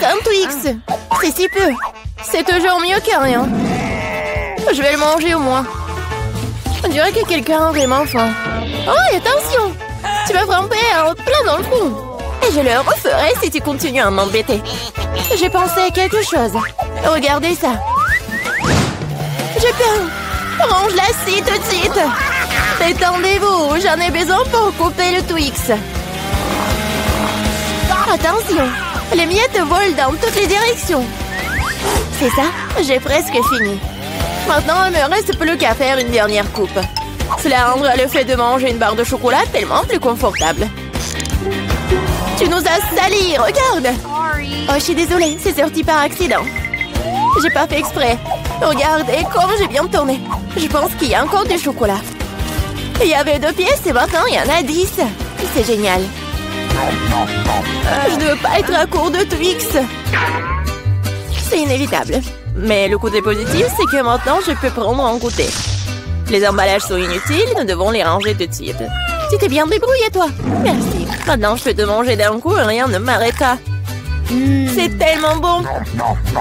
juste un Twix. C'est si peu. C'est toujours mieux que rien. Je vais le manger au moins. On dirait que quelqu'un a vraiment faim. Oh, attention! Tu m'as frappé plein dans le front. Et je le referai si tu continues à m'embêter. J'ai pensé à quelque chose. Regardez ça. J'ai peur. Range-la-ci tout de suite. Détendez-vous, j'en ai besoin pour couper le Twix. Attention, les miettes volent dans toutes les directions. C'est ça, j'ai presque fini. Maintenant, il me reste plus qu'à faire une dernière coupe. Cela rendra le fait de manger une barre de chocolat tellement plus confortable. Tu nous as salis, regarde! Oh, je suis désolée, c'est sorti par accident. J'ai pas fait exprès. Regardez comme j'ai bien tourné. Je pense qu'il y a encore du chocolat. Il y avait 2 pièces et maintenant il y en a 10. C'est génial. Je ne veux pas être à court de Twix. C'est inévitable. Mais le côté positif, c'est que maintenant, je peux prendre un goûter. Les emballages sont inutiles, nous devons les ranger tout de suite. Tu t'es bien débrouillé, toi. Merci. Maintenant, je peux te manger d'un coup et rien ne m'arrêtera. C'est tellement bon.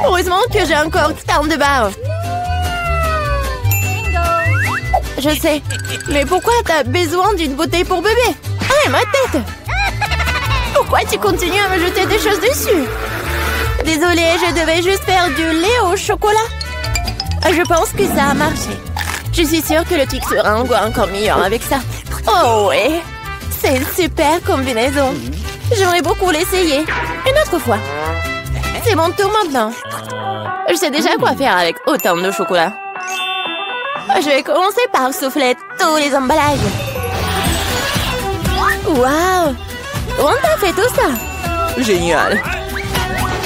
Heureusement que j'ai encore tant de barres. Je sais. Mais pourquoi t'as besoin d'une bouteille pour bébé? Ah, ma tête! Pourquoi tu continues à me jeter des choses dessus? Désolée, je devais juste faire du lait au chocolat. Je pense que ça a marché. Je suis sûre que le Twix sera un goût encore meilleur avec ça. Oh ouais, c'est une super combinaison. J'aimerais beaucoup l'essayer. Une autre fois. C'est mon tour maintenant. Je sais déjà quoi faire avec autant de chocolat. Je vais commencer par souffler tous les emballages. Waouh! On t'a fait tout ça? Génial!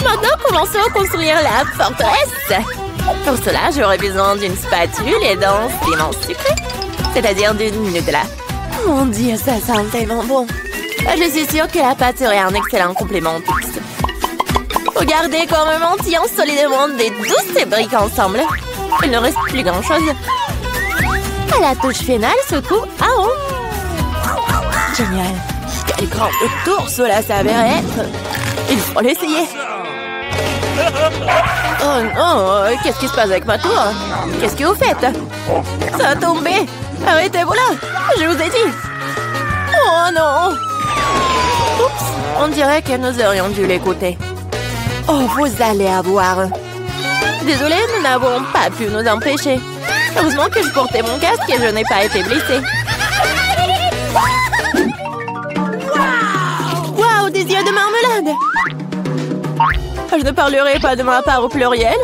Maintenant, commençons à construire la forteresse. Pour cela, j'aurai besoin d'une spatule et d'un ciment sucré, c'est-à-dire d'une Nutella. Mon Dieu, ça sent tellement bon. Je suis sûre que la pâte serait un excellent complément au Twix. Regardez comme nous mentions solidement des douces briques ensemble. Il ne reste plus grand-chose. À la touche finale se trouve en haut. Génial. Quel grand tour cela s'avérait être. Il faut l'essayer. Oh non, qu'est-ce qui se passe avec ma tour? Qu'est-ce que vous faites? Ça a tombé. Arrêtez-vous là. Je vous ai dit. Oh non. Oups, on dirait que nous aurions dû l'écouter. Oh, vous allez avoir. Désolée, nous n'avons pas pu nous empêcher. Heureusement que je portais mon casque et je n'ai pas été blessée. Waouh, des yeux de marmelade! Je ne parlerai pas de ma part au pluriel.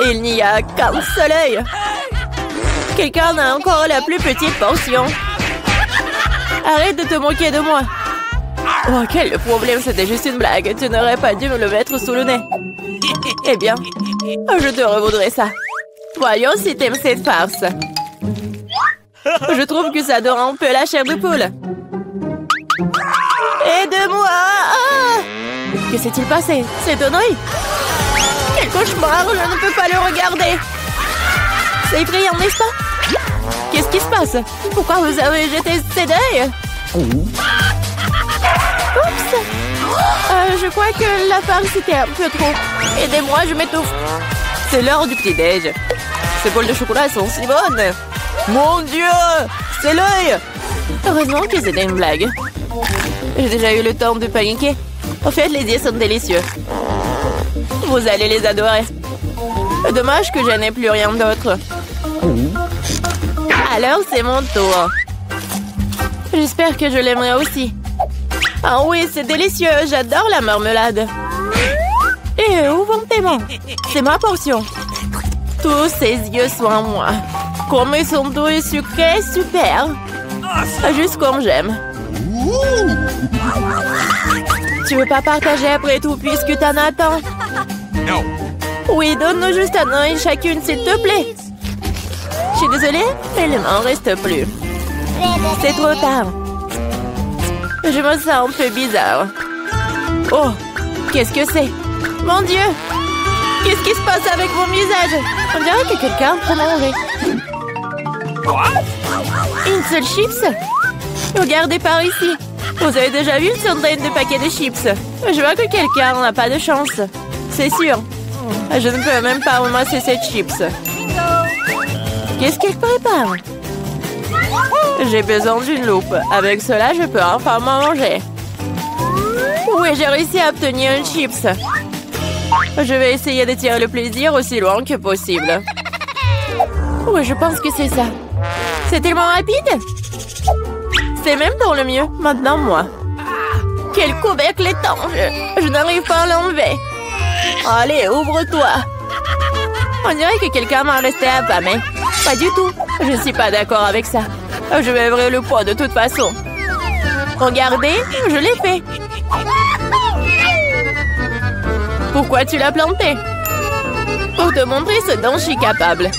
Il n'y a qu'un seul œil. Quelqu'un a encore la plus petite portion. Arrête de te moquer de moi. Oh, quel problème, c'était juste une blague. Tu n'aurais pas dû me le mettre sous le nez. Eh bien, je te revaudrai ça. Voyons si t'aimes cette farce. Je trouve que ça dort un peu la chair de poule. Aide-moi! Ah! Que s'est-il passé? C'est ton œil? Quel cauchemar! Je ne peux pas le regarder. C'est effrayant, n'est-ce pas? Qu'est-ce qui se passe? Pourquoi vous avez jeté ces deuils? Oups! Je crois que la farce était un peu trop. Aidez-moi, je m'étouffe. C'est l'heure du petit-déj. Ces bols de chocolat sont si bonnes. Mon Dieu! C'est l'œil! Heureusement que c'était une blague. J'ai déjà eu le temps de paniquer. En fait, les yeux sont délicieux. Vous allez les adorer. Dommage que je n'ai plus rien d'autre. Alors, c'est mon tour. J'espère que je l'aimerai aussi. Ah oui, c'est délicieux. J'adore la marmelade. Et où vont tes mains? C'est ma portion. Tous ces yeux sont à moi. Comme ils sont doux et sucrés, super. Juste comme j'aime. Tu veux pas partager après tout puisque t'en as tant? No. Oui, donne-nous juste un œil chacune, s'il te plaît. Je suis désolée, mais il m'en reste plus. C'est trop tard. Je me sens un peu bizarre. Oh, qu'est-ce que c'est? Mon Dieu! Qu'est-ce qui se passe avec mon visage? On dirait que quelqu'un peut manger. Une seule chips? Regardez par ici. Vous avez déjà vu une centaine de paquets de chips? Je vois que quelqu'un n'a pas de chance. C'est sûr. Je ne peux même pas ramasser ces chips. Qu'est-ce qu'il prépare? J'ai besoin d'une loupe. Avec cela, je peux enfin manger. Oui, j'ai réussi à obtenir une chips. Je vais essayer de tirer le plaisir aussi loin que possible. Oui, je pense que c'est ça. C'est tellement rapide. C'est même pour le mieux. Maintenant, moi. Quel couvercle étanche. Je n'arrive pas à l'enlever. Allez, ouvre-toi. On dirait que quelqu'un m'a resté affamé. Pas du tout. Je ne suis pas d'accord avec ça. Je vais ouvrir le pot de toute façon. Regardez, je l'ai fait. Pourquoi tu l'as planté? Pour te montrer ce dont je suis capable.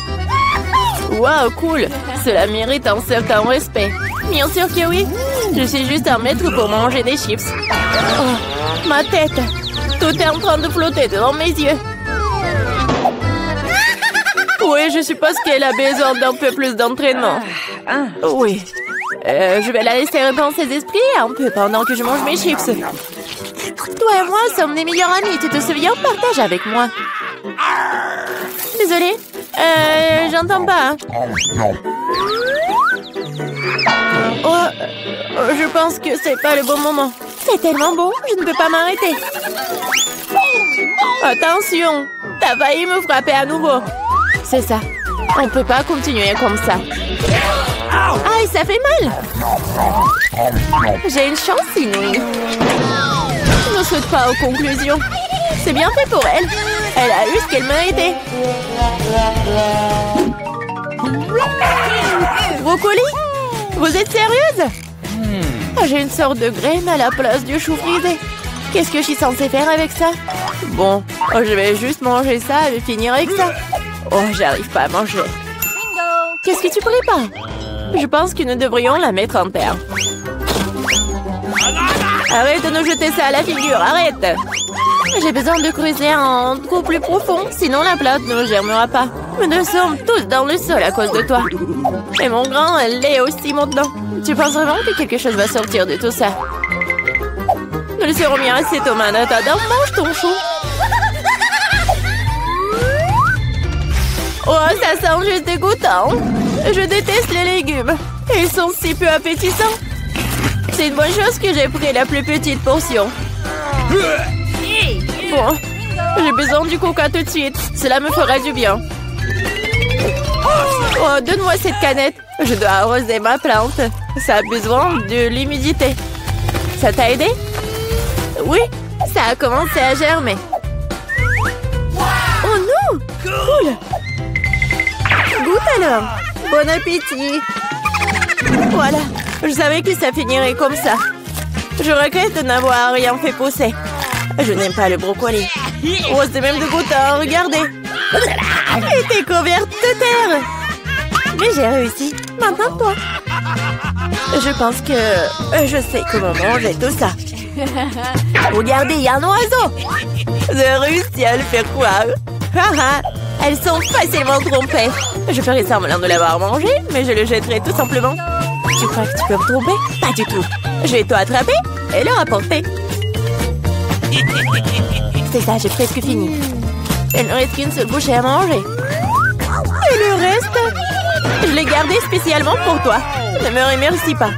Waouh, cool. Cela mérite un certain respect. Bien sûr que oui. Je suis juste un maître pour manger des chips. Oh, ma tête. Tout est en train de flotter devant mes yeux. Oui, je suppose qu'elle a besoin d'un peu plus d'entraînement. Oui. Je vais la laisser reprendre ses esprits un peu pendant que je mange mes chips. Toi et moi sommes des meilleurs amis. Tu te souviens? Partage avec moi. Désolée. J'entends pas. Je pense que c'est pas le bon moment. C'est tellement bon, je ne peux pas m'arrêter. Attention, t'as failli me frapper à nouveau. C'est ça. On peut pas continuer comme ça. Aïe, ça fait mal. J'ai une chance inouïe. Je ne saute pas aux conclusions. C'est bien fait pour elle. Elle a eu ce qu'elle méritait. Brocoli? Vous êtes sérieuse? J'ai une sorte de graine à la place du chou frisé. Qu'est-ce que je suis censée faire avec ça? Bon, je vais juste manger ça et finir avec ça. Oh, j'arrive pas à manger. Qu'est-ce que tu prépares? Je pense que nous devrions la mettre en terre. Arrête de nous jeter ça à la figure, arrête! J'ai besoin de creuser un trou plus profond, sinon la plante ne germera pas. Nous sommes tous dans le sol à cause de toi. Et mon grand, elle est aussi maintenant. Tu penses vraiment que quelque chose va sortir de tout ça? Nous le serons bien assez, Thomas. Attends, mange ton chou. Oh, ça sent juste dégoûtant. Je déteste les légumes. Ils sont si peu appétissants. C'est une bonne chose que j'ai pris la plus petite portion. Bon, j'ai besoin du coca tout de suite. Cela me fera du bien. Oh, donne-moi cette canette. Je dois arroser ma plante. Ça a besoin de l'humidité. Ça t'a aidé? Oui, ça a commencé à germer. Oh non! Cool! Goûte alors! Bon appétit! Voilà, je savais que ça finirait comme ça. Je regrette de n'avoir rien fait pousser. Je n'aime pas le brocoli. Oh, c'est même dégoûtant, regardez. Elle était couverte de terre. Mais j'ai réussi. Maintenant, toi. Je pense que je sais comment manger tout ça. Regardez, il y a un oiseau. J'ai réussi à le faire croire. Elles sont facilement trompées. Je ferai semblant de l'avoir mangé, mais je le jetterai tout simplement. Tu crois que tu peux me tromper? Pas du tout. Je vais t'attraper et le rapporter. C'est ça, j'ai presque fini. Il ne reste qu'une seule bouchée à manger. Et le reste? Je l'ai gardé spécialement pour toi. Ne me remercie pas.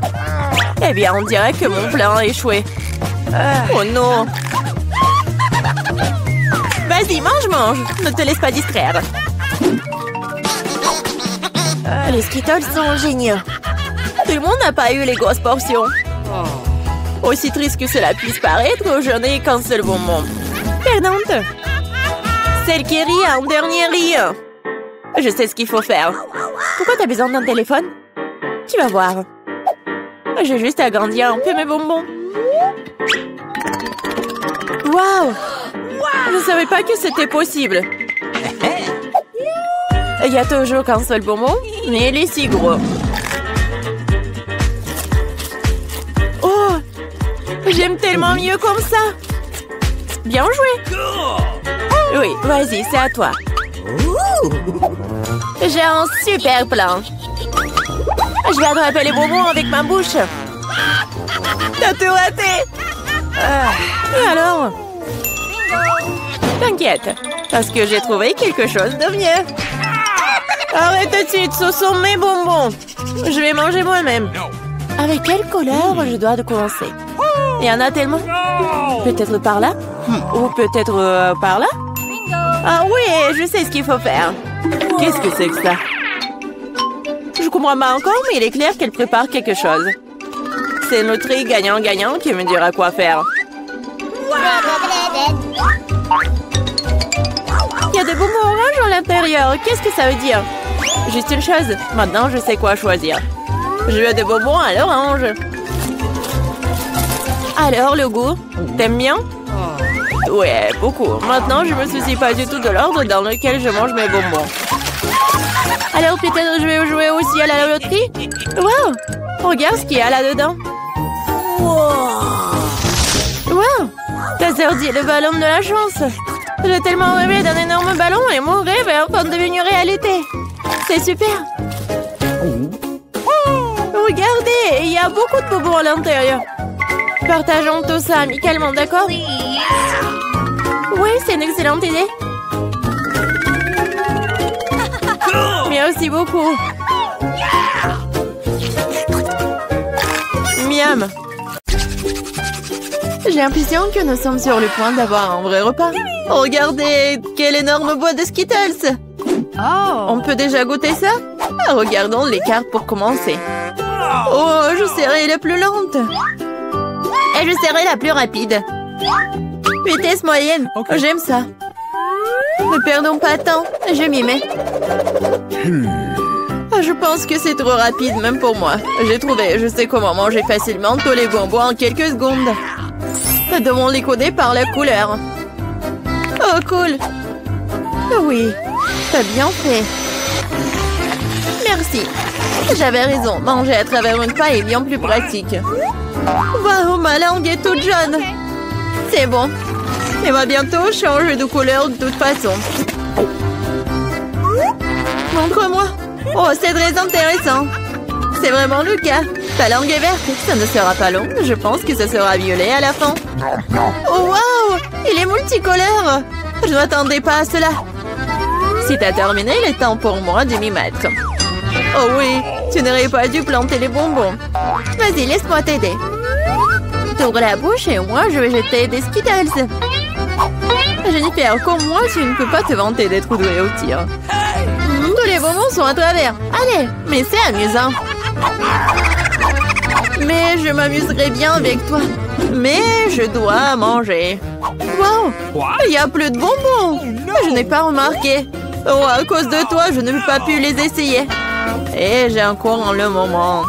Eh bien, on dirait que mon plan a échoué. Oh non! Vas-y, mange! Ne te laisse pas distraire. Les Skittles sont géniaux. Tout le monde n'a pas eu les grosses portions. Aussi triste que cela puisse paraître, je n'ai qu'un seul bonbon. Perdante. Celle qui rit en dernier rit. Je sais ce qu'il faut faire. Pourquoi t'as besoin d'un téléphone? Tu vas voir. J'ai juste agrandi un peu mes bonbons. Waouh! Je ne savais pas que c'était possible. Il y a toujours qu'un seul bonbon, mais il est si gros. Oh! J'aime tellement mieux comme ça. Bien joué. Oui, vas-y, c'est à toi. J'ai un super plan. Je vais attraper les bonbons avec ma bouche. T'as tout raté. Et alors? t'inquiète, parce que j'ai trouvé quelque chose de mieux. Arrête tout de suite, ce sont mes bonbons. Je vais manger moi-même. Avec quelle couleur je dois commencer? Il y en a tellement. Peut-être par là? Ou peut-être par là? Ah oui, je sais ce qu'il faut faire. Qu'est-ce que c'est que ça? Je comprends pas encore, mais il est clair qu'elle prépare quelque chose. C'est notre gagnant-gagnant qui me dira quoi faire. Il y a des bonbons oranges à l'intérieur. Qu'est-ce que ça veut dire? Juste une chose. Maintenant, je sais quoi choisir. Je veux des bonbons à l'orange. Alors, le goût? T'aimes bien? Ouais, beaucoup. Maintenant, je me soucie pas du tout de l'ordre dans lequel je mange mes bonbons. Alors, peut-être je vais jouer aussi à la loterie? Wow! Regarde ce qu'il y a là-dedans. Wow! T'as sorti le ballon de la chance. J'ai tellement rêvé d'un énorme ballon et mon rêve est en train de devenir réalité. C'est super. Regardez, il y a beaucoup de bonbons à l'intérieur. Partageons tout ça amicalement, d'accord? Oui, c'est une excellente idée. Merci beaucoup. Miam. J'ai l'impression que nous sommes sur le point d'avoir un vrai repas. Regardez, quelle énorme boîte de Skittles. On peut déjà goûter ça? Regardons les cartes pour commencer. Oh, je serai la plus lente. Et je serai la plus rapide. Vitesse moyenne. J'aime ça. Ne perdons pas de temps. Je m'y mets. Je pense que c'est trop rapide, même pour moi. J'ai trouvé, je sais comment manger facilement tous les bonbons en quelques secondes. Nous devons les coder par la couleur. Oh, cool. Oui, t'as bien fait. Merci. J'avais raison, manger à travers une paille est bien plus pratique. Waouh, ma langue est toute jaune. C'est bon. Elle va bientôt changer de couleur de toute façon. Montre-moi. Oh, c'est très intéressant. C'est vraiment le cas. Ta langue est verte. Ça ne sera pas long. Je pense que ce sera violet à la fin. Oh, waouh! Il est multicolore. Je ne m'attendais pas à cela. Si t'as terminé, il est temps pour moi de m'y mettre. Oh oui, tu n'aurais pas dû planter les bonbons. Vas-y, laisse-moi t'aider. T'ouvres la bouche et moi, je vais jeter des Skittles. Jennifer, comme moi, tu ne peux pas te vanter d'être douée au tir. Tous les bonbons sont à travers. Allez, mais c'est amusant. Mais je m'amuserai bien avec toi. Mais je dois manger. Wow, il n'y a plus de bonbons. Je n'ai pas remarqué. Oh, à cause de toi, je n'ai pas pu les essayer. Et j'ai encore le moment.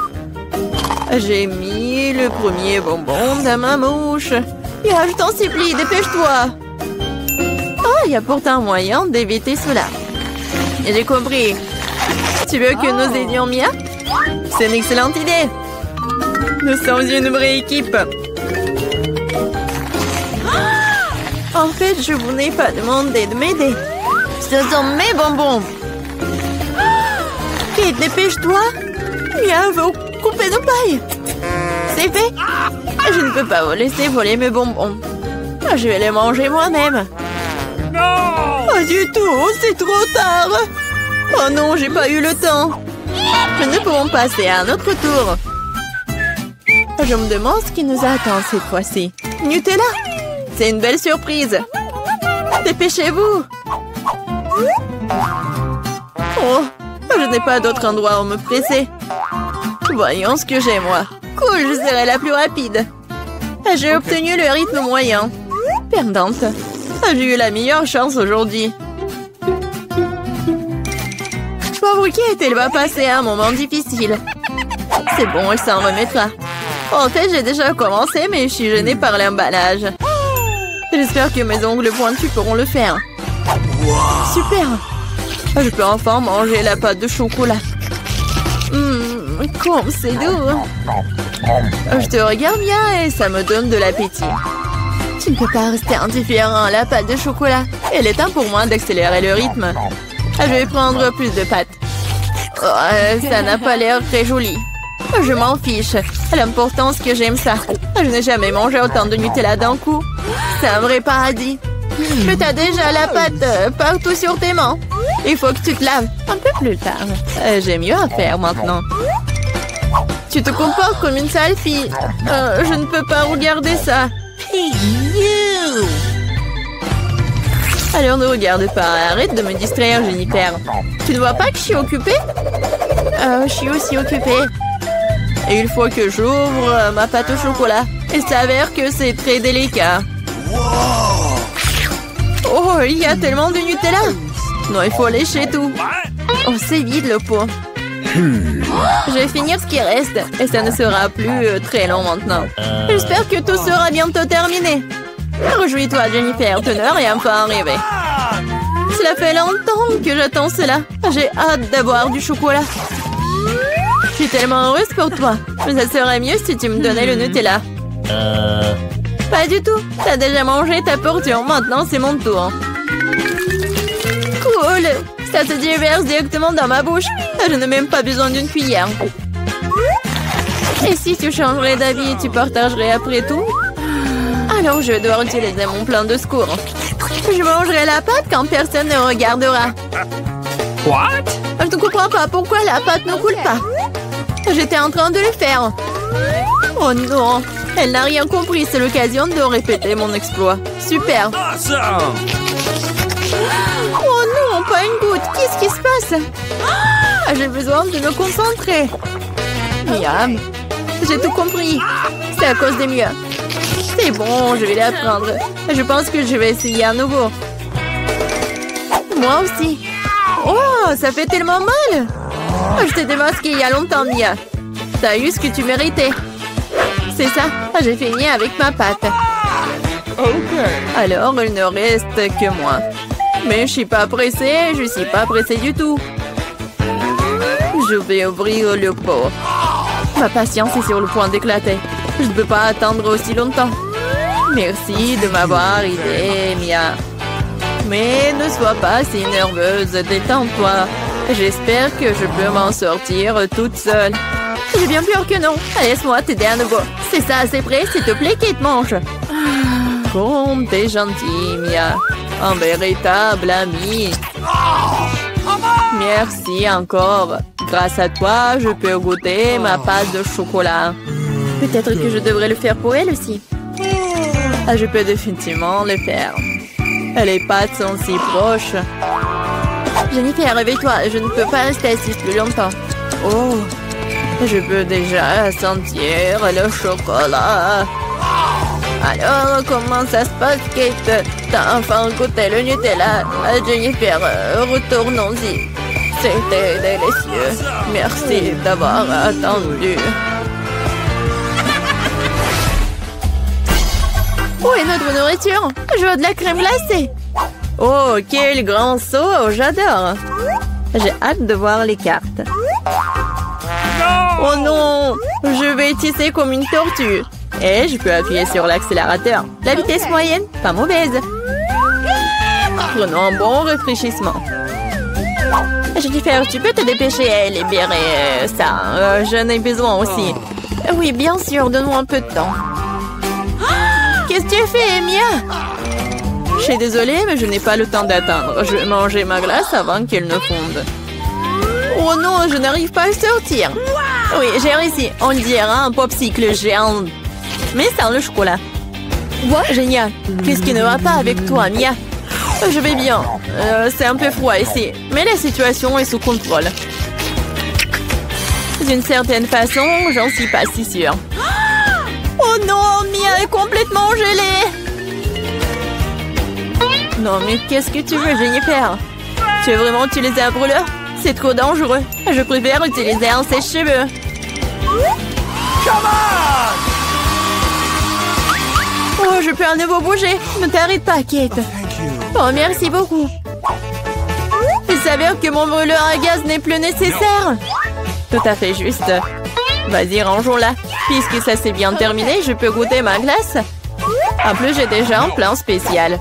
J'ai mis le premier bonbon dans ma mouche. Je t'en supplie, dépêche-toi. Oh, il y a pourtant moyen d'éviter cela. J'ai compris. Tu veux que nous aidions Mia? C'est une excellente idée. Nous sommes une vraie équipe. En fait, je vous n'ai pas demandé de m'aider. Ce sont mes bonbons. Kate, dépêche-toi. Mia veut couper nos pailles. C'est fait. Je ne peux pas vous laisser voler mes bonbons. Je vais les manger moi-même. Pas du tout, c'est trop tard. Oh non, j'ai pas eu le temps. Nous pouvons passer à un autre tour. Je me demande ce qui nous attend cette fois-ci. Nutella, c'est une belle surprise. Dépêchez-vous. Oh, je n'ai pas d'autre endroit où me presser. Voyons ce que j'ai, moi. Cool, je serai la plus rapide. J'ai obtenu le rythme moyen. Perdante. J'ai eu la meilleure chance aujourd'hui. Pauvre Kate, elle va passer un moment difficile. C'est bon, elle s'en remettra. En fait, j'ai déjà commencé, mais je suis gênée par l'emballage. J'espère que mes ongles pointus pourront le faire. Super! Je peux enfin manger la pâte de chocolat. Comme c'est doux! Je te regarde bien et ça me donne de l'appétit. Tu ne peux pas rester indifférent à la pâte de chocolat. Il est temps pour moi d'accélérer le rythme. Je vais prendre plus de pâtes. Oh, ça n'a pas l'air très joli. Je m'en fiche. L'important c'est que j'aime ça. Je n'ai jamais mangé autant de Nutella d'un coup. C'est un vrai paradis. Mais t'as déjà la pâte partout sur tes mains. Il faut que tu te laves un peu plus tard. J'ai mieux à faire maintenant. Tu te comportes comme une sale fille. Je ne peux pas regarder ça. Hey, you! Alors ne regarde pas. Arrête de me distraire, Jennifer. Tu ne vois pas que je suis occupée? Je suis aussi occupée. Et il faut que j'ouvre ma pâte au chocolat. Il s'avère que c'est très délicat. Oh, il y a tellement de Nutella. Non, il faut lécher tout. Oh, c'est vide le pot. Je vais finir ce qui reste. Et ça ne sera plus très long maintenant. J'espère que tout sera bientôt terminé. Réjouis-toi, Jennifer. Tu n'as rien pas arrivé. Cela fait longtemps que j'attends cela. J'ai hâte d'avoir du chocolat. Je suis tellement heureuse pour toi. Mais ça serait mieux si tu me donnais le Nutella. Pas du tout. T'as déjà mangé ta portion. Maintenant, c'est mon tour. Cool. Ça se déverse directement dans ma bouche. Je n'ai même pas besoin d'une cuillère. Et si tu changerais d'avis et tu partagerais après tout? Alors je dois utiliser mon plan de secours. Je mangerai la pâte quand personne ne regardera. What? Je ne comprends pas pourquoi la pâte ne coule pas. J'étais en train de le faire. Oh non, elle n'a rien compris. C'est l'occasion de répéter mon exploit. Super. Awesome! Oh non, pas une goutte. Qu'est-ce qui se passe? J'ai besoin de me concentrer. Miam. J'ai tout compris. C'est à cause des miens. C'est bon, je vais l'apprendre. Je pense que je vais essayer à nouveau. Moi aussi. Oh, ça fait tellement mal. Je t'ai démasqué il y a longtemps, Mia. T'as eu ce que tu méritais. C'est ça, j'ai fini avec ma pâte. Okay. Alors, il ne reste que moi. Mais je suis pas pressée, je suis pas pressée du tout. Je vais ouvrir le pot. Ma patience est sur le point d'éclater. Je ne peux pas attendre aussi longtemps. Merci de m'avoir aidé, Mia. Mais ne sois pas si nerveuse, détends-toi. J'espère que je peux m'en sortir toute seule. J'ai bien peur que non. Laisse-moi t'aider à nouveau. C'est ça, c'est prêt, s'il te plaît, Kate, mange. Comme t'es gentille, Mia. Un véritable ami. Merci encore. Grâce à toi, je peux goûter ma pâte de chocolat. Peut-être que je devrais le faire pour elle aussi. Je peux définitivement le faire. Les pâtes sont si proches. Jennifer, réveille-toi. Je ne peux pas rester assise plus longtemps. Oh, je peux déjà sentir le chocolat. Alors, comment ça se passe, Kate? T'as enfin goûté le Nutella. Jennifer, retournons-y. C'était délicieux. Merci d'avoir attendu. Où est notre nourriture? Je veux de la crème glacée. Oh, quel grand saut! J'adore. J'ai hâte de voir les cartes. Oh non! Je vais tisser comme une tortue. Et je peux appuyer sur l'accélérateur. La vitesse moyenne, pas mauvaise. Prenons un bon rafraîchissement. Jennifer, tu peux te dépêcher à libérer ça. J'en ai besoin aussi. Oui, bien sûr, donne-moi un peu de temps. Qu'est-ce que tu fais, Mia? Je suis désolée, mais je n'ai pas le temps d'attendre. Je vais manger ma glace avant qu'elle ne fonde. Oh non, je n'arrive pas à sortir. Oui, j'ai réussi. On dirait un popsicle géant. Mais sans le chocolat. Génial. Qu'est-ce qui ne va pas avec toi, Mia? Je vais bien. C'est un peu froid ici. Mais la situation est sous contrôle. D'une certaine façon, j'en suis pas si sûre. Oh non, Mia est complètement gelée. Non, mais qu'est-ce que tu veux, Jennifer? Tu veux vraiment utiliser un brûleur? C'est trop dangereux. Je préfère utiliser un sèche-cheveux. Oh, je peux à nouveau bouger. Ne t'arrête pas, Kate. Oh, merci beaucoup. Il s'avère que mon brûleur à gaz n'est plus nécessaire. Tout à fait juste. Vas-y, rangeons-la. Puisque ça s'est bien terminé, je peux goûter ma glace. En plus, j'ai déjà un plan spécial.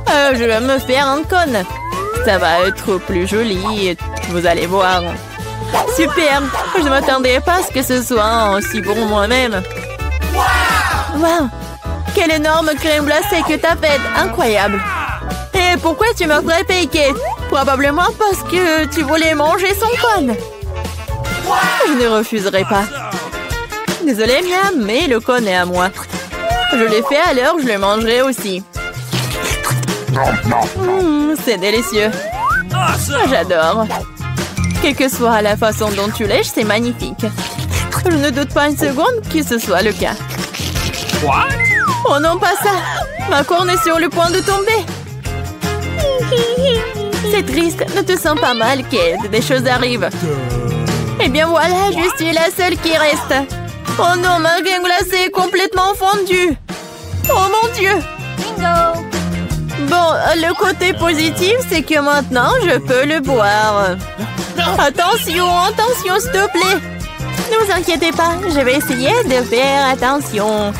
Je vais me faire un cône. Ça va être plus joli. Vous allez voir. Super. Je ne m'attendais pas à ce que ce soit aussi bon moi-même. Wow. Quelle énorme crème glacée que t'as faite. Incroyable. Et pourquoi tu m'offrais Pancake? Probablement parce que tu voulais manger son cône. Je ne refuserai pas. Désolée, miam, mais le cône est à moi. Je l'ai fait alors, je le mangerai aussi. C'est délicieux. J'adore. Quelle que soit la façon dont tu lèches, c'est magnifique. Je ne doute pas une seconde que ce soit le cas. Oh non, pas ça! Ma corne est sur le point de tomber. C'est triste, ne te sens pas mal, Kate. Des choses arrivent. Eh bien voilà, je suis la seule qui reste. Oh non, ma crème glacée est complètement fondue. Oh mon Dieu! Bingo! Bon, le côté positif, c'est que maintenant, je peux le boire. Attention, attention, s'il te plaît. Ne vous inquiétez pas, je vais essayer de faire attention.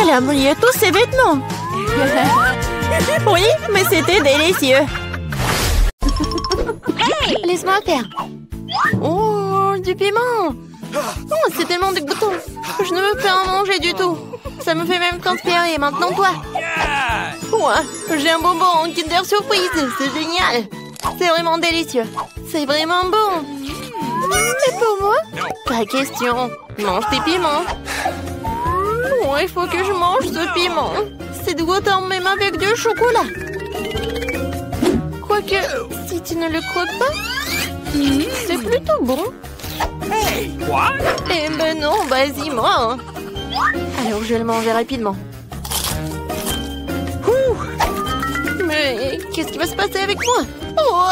Elle a mouillé tous ses vêtements. Oui, mais c'était délicieux. Laisse-moi faire. Oh, du piment. Oh, c'est tellement dégoûtant. Je ne veux pas en manger du tout. Ça me fait même transpirer. Maintenant, toi. Ouais, j'ai un bonbon en Kinder Surprise. C'est génial. C'est vraiment délicieux. C'est vraiment bon. Et pour moi? Pas question. Mange tes piments. Oh, il faut que je mange ce piment. C'est dégoûtant même avec du chocolat. Quoique, si tu ne le croques pas, c'est plutôt bon. Eh ben non, vas-y, moi. Alors, je vais le manger rapidement. Mais qu'est-ce qui va se passer avec moi? Oh,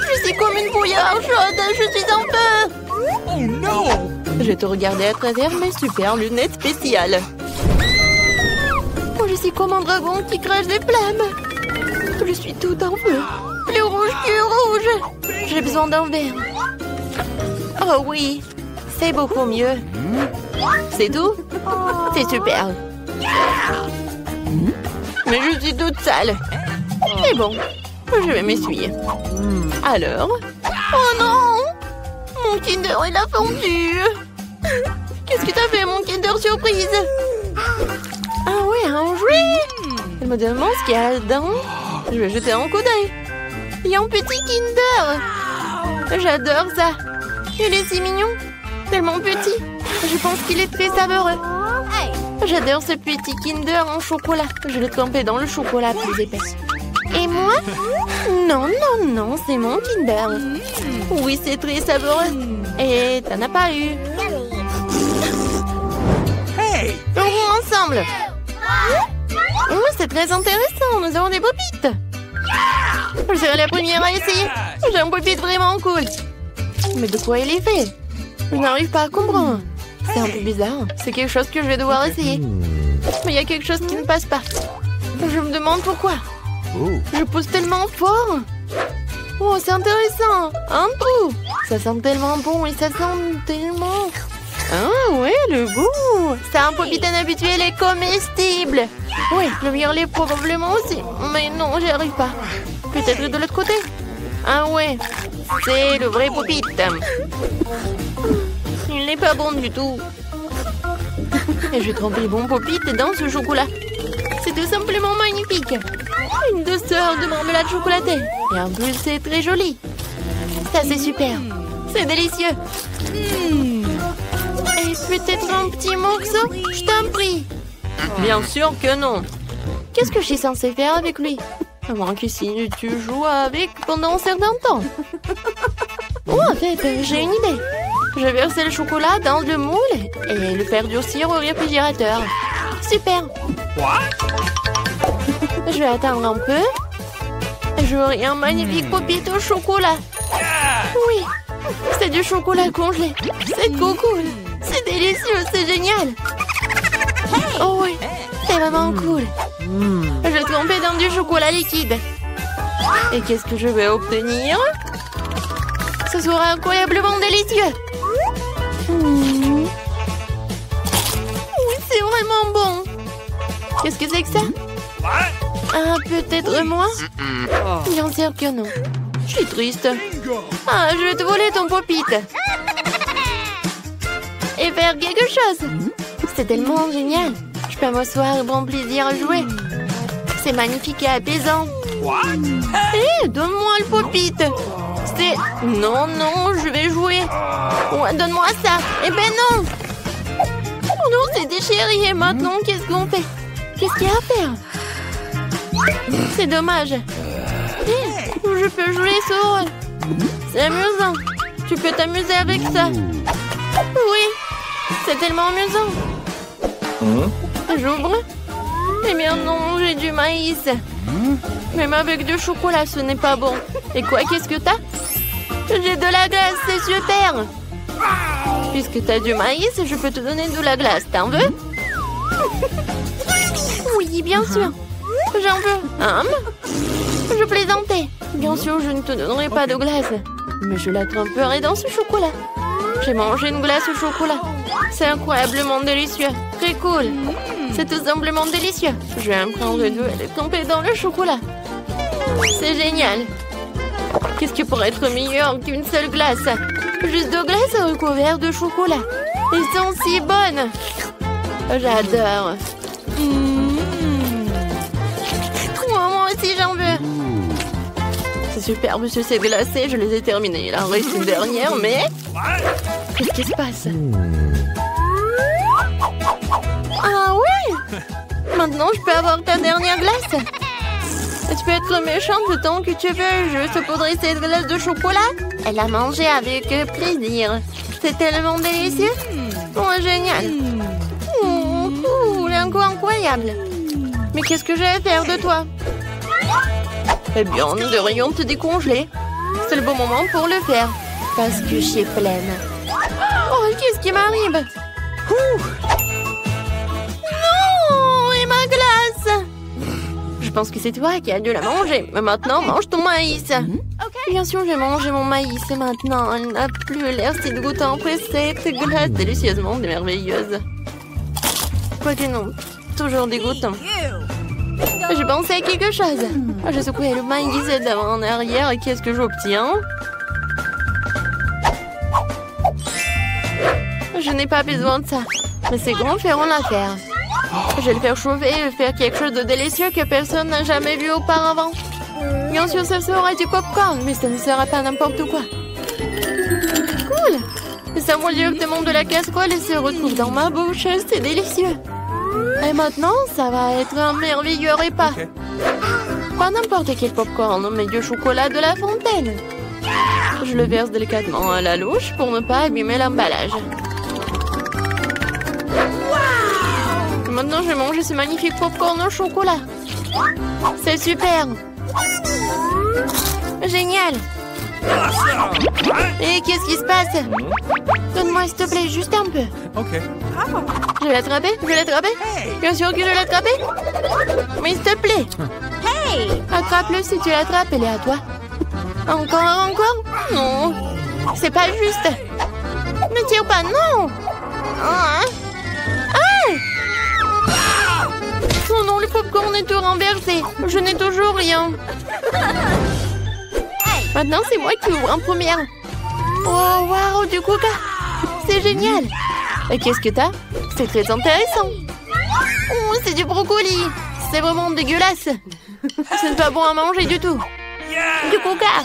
je suis comme une bouillarde chaude, je suis en feu. Oh non! Je te regardais à travers mes super lunettes spéciales. Oh, je suis comme un dragon qui crache des flammes. Je suis tout en feu. Plus rouge que rouge. J'ai besoin d'un verre. Oh oui, c'est beaucoup mieux. C'est tout? C'est super. Mais je suis toute sale. Mais bon, je vais m'essuyer. Alors? Oh non! Mon Kinder, il a fondu. Qu'est-ce que t'as fait, mon Kinder Surprise? Ah ouais, un jouet. Elle me demande ce qu'il y a dedans. Je vais jeter un coup d'œil. Il y a un petit Kinder. J'adore ça. Il est si mignon. Tellement petit. Je pense qu'il est très savoureux. J'adore ce petit Kinder en chocolat. Je l'ai trempé dans le chocolat plus épais. Et moi? Non, non, non, c'est mon Kinder. Oui, c'est très savoureux. Et t'en as pas eu. On roule ensemble. Oh, c'est très intéressant. Nous avons des popites. Je serai la première à essayer. J'ai un popite vraiment cool. Mais de quoi il est fait? Je n'arrive pas à comprendre. C'est un peu bizarre. C'est quelque chose que je vais devoir essayer. Mais il y a quelque chose qui ne passe pas. Je me demande pourquoi. Je pousse tellement fort. Oh, c'est intéressant. Un trou. Ça sent tellement bon et ça sent tellement... Ah ouais, le goût. C'est un popite inhabituel et comestible. Oui, le violet probablement aussi. Mais non, j'y arrive pas. Peut-être de l'autre côté. Ah ouais, c'est le vrai popite. Il n'est pas bon du tout. Et je trempe les bons popites dans ce chocolat. C'est tout simplement magnifique. Une douceur de marmelade chocolatée. Et en plus, c'est très joli. Ça, c'est super. C'est délicieux. Et peut-être un petit morceau? Je t'en prie. Bien sûr que non. Qu'est-ce que je suis censée faire avec lui? À moins que si tu joues avec pendant un certain temps. Oh, en fait, j'ai une idée. Je vais verser le chocolat dans le moule et le faire durcir au réfrigérateur. Super. Je vais attendre un peu. J'aurai un magnifique popite au chocolat. Oui, c'est du chocolat congelé. C'est trop cool. C'est délicieux, c'est génial. Oh oui, c'est vraiment cool. Je vais tremper dans du chocolat liquide. Et qu'est-ce que je vais obtenir? Ce sera incroyablement délicieux. Oui, c'est vraiment bon. Qu'est-ce que c'est que ça? Ah, peut-être moi? Bien sûr que non. Je suis triste. Ah, je vais te voler ton popite. Et faire quelque chose. C'est tellement génial. Je peux m'asseoir et prendre plaisir à jouer. C'est magnifique et apaisant. What? Hé, donne-moi le pop-it. C'est... Non, non, je vais jouer. Ouais, donne-moi ça. Eh ben non. Oh non, c'est déchiré. Et maintenant, qu'est-ce qu'on fait? Qu'est-ce qu'il y a à faire? C'est dommage. Hé, je peux jouer sur... C'est amusant. Tu peux t'amuser avec ça. Oui, c'est tellement amusant. J'ouvre. Eh bien non, j'ai du maïs. Même avec du chocolat, ce n'est pas bon. Et quoi, qu'est-ce que t'as? J'ai de la glace, c'est super. Puisque t'as du maïs, je peux te donner de la glace. T'en veux? Oui, bien sûr. J'en veux. Je plaisantais. Bien sûr, je ne te donnerai pas de glace. Mais je la tremperai dans ce chocolat. J'ai mangé une glace au chocolat. C'est incroyablement délicieux. Très cool. C'est tout simplement délicieux. Je vais en prendre deux et les tremper dans le chocolat. C'est génial. Qu'est-ce qui pourrait être meilleur qu'une seule glace? Juste deux glaces recouvertes de chocolat. Elles sont si bonnes. J'adore. Moi aussi, j'en veux. C'est super, monsieur, c'est glacé. Je les ai terminées. Il en reste une dernière, mais... Qu'est-ce qui se passe? Ah oui! Maintenant, je peux avoir ta dernière glace. Tu peux être méchante tant que tu veux. Je saupoudrer cette glace de chocolat. Elle a mangé avec plaisir. C'est tellement délicieux. Oh, génial. Incroyable. Mais qu'est-ce que je vais faire de toi? Eh bien, nous devrions te décongeler. C'est le bon moment pour le faire. Parce que je suis pleine. Oh, qu'est-ce qui m'arrive? Non! Et ma glace! Je pense que c'est toi qui as dû la manger. Mais maintenant, mange ton maïs. Bien sûr, j'ai mangé mon maïs. Et maintenant, elle n'a plus l'air si dégoûtant après cette glace délicieusement merveilleuse. Quoique non, toujours dégoûtant. Je pensais à quelque chose. Je secouais le maïs d'avant en arrière et qu'est-ce que j'obtiens? Je n'ai pas besoin de ça. Mais ces grands feront l'affaire. Je vais le faire chauffer et faire quelque chose de délicieux que personne n'a jamais vu auparavant. Bien sûr, ça sera du popcorn, mais ça ne sera pas n'importe quoi. Cool! Ça vole directement de la casserole et se retrouve dans ma bouche. C'est délicieux. Et maintenant, ça va être un merveilleux repas. Pas n'importe quel popcorn, mais du chocolat de la fontaine. Je le verse délicatement à la louche pour ne pas abîmer l'emballage. Maintenant, je vais manger ce magnifique popcorn au chocolat. C'est super. Génial. Et qu'est-ce qui se passe? Donne-moi, s'il te plaît, juste un peu. Ok. Je vais l'attraper? Je vais l'attraper? Bien sûr que je vais l'attraper. Mais s'il te plaît. Hey! Attrape-le si tu l'attrapes, elle est à toi. Encore? Non. C'est pas juste. Ne tire pas, non. Oh non, le popcorn est tout renversé. Je n'ai toujours rien. Maintenant, c'est moi qui ouvre en première. Oh, waouh, du coca. C'est génial. Et qu'est-ce que t'as? C'est très intéressant. Oh, c'est du brocoli. C'est vraiment dégueulasse. Ce n'est pas bon à manger du tout. Du coca.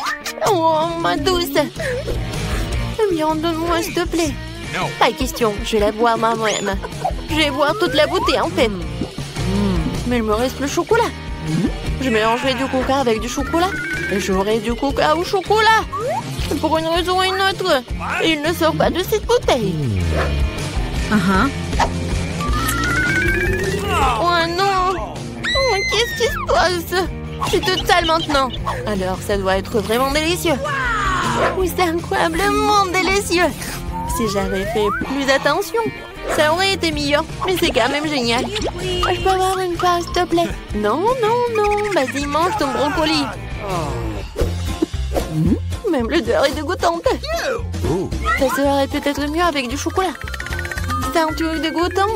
Oh, ma douce. Eh bien, donne-moi, s'il te plaît. Pas question, je vais la boire moi-même. Je vais boire toute la bouteille, en fait. Mais il me reste le chocolat. Je mélangerai du coca avec du chocolat. Et j'aurai du coca au chocolat. Pour une raison ou une autre. Il ne sort pas de cette bouteille. Oh non. Oh, qu'est-ce qui se passe? Je suis toute sale maintenant. Alors, ça doit être vraiment délicieux. Oui, c'est incroyablement délicieux. Si j'avais fait plus attention, ça aurait été meilleur. Mais c'est quand même génial. Je peux avoir une part, s'il te plaît? Non. Vas-y, mange ton brocoli. Même l'odeur est dégoûtante. Ça serait peut-être mieux avec du chocolat. C'est un truc dégoûtant.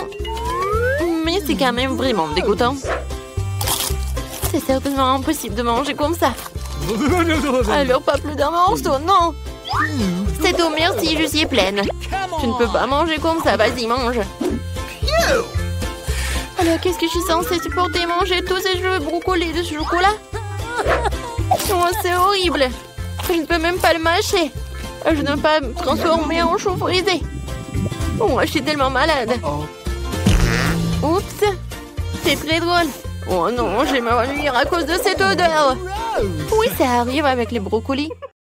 Mais c'est quand même vraiment dégoûtant. C'est certainement impossible de manger comme ça. Alors pas plus d'un morceau, non. C'est tout, merci, je suis pleine. Tu ne peux pas manger comme ça, vas-y, mange. Alors, qu'est-ce que je suis censée supporter? Manger tous ces jeux brocolis de chocolat? Oh, c'est horrible. Je ne peux même pas le mâcher. Je ne peux pas me transformer en chou frisé. Oh, je suis tellement malade. Oups. C'est très drôle. Oh non, je vais m'ennuyer à cause de cette odeur. Oui, ça arrive avec les brocolis.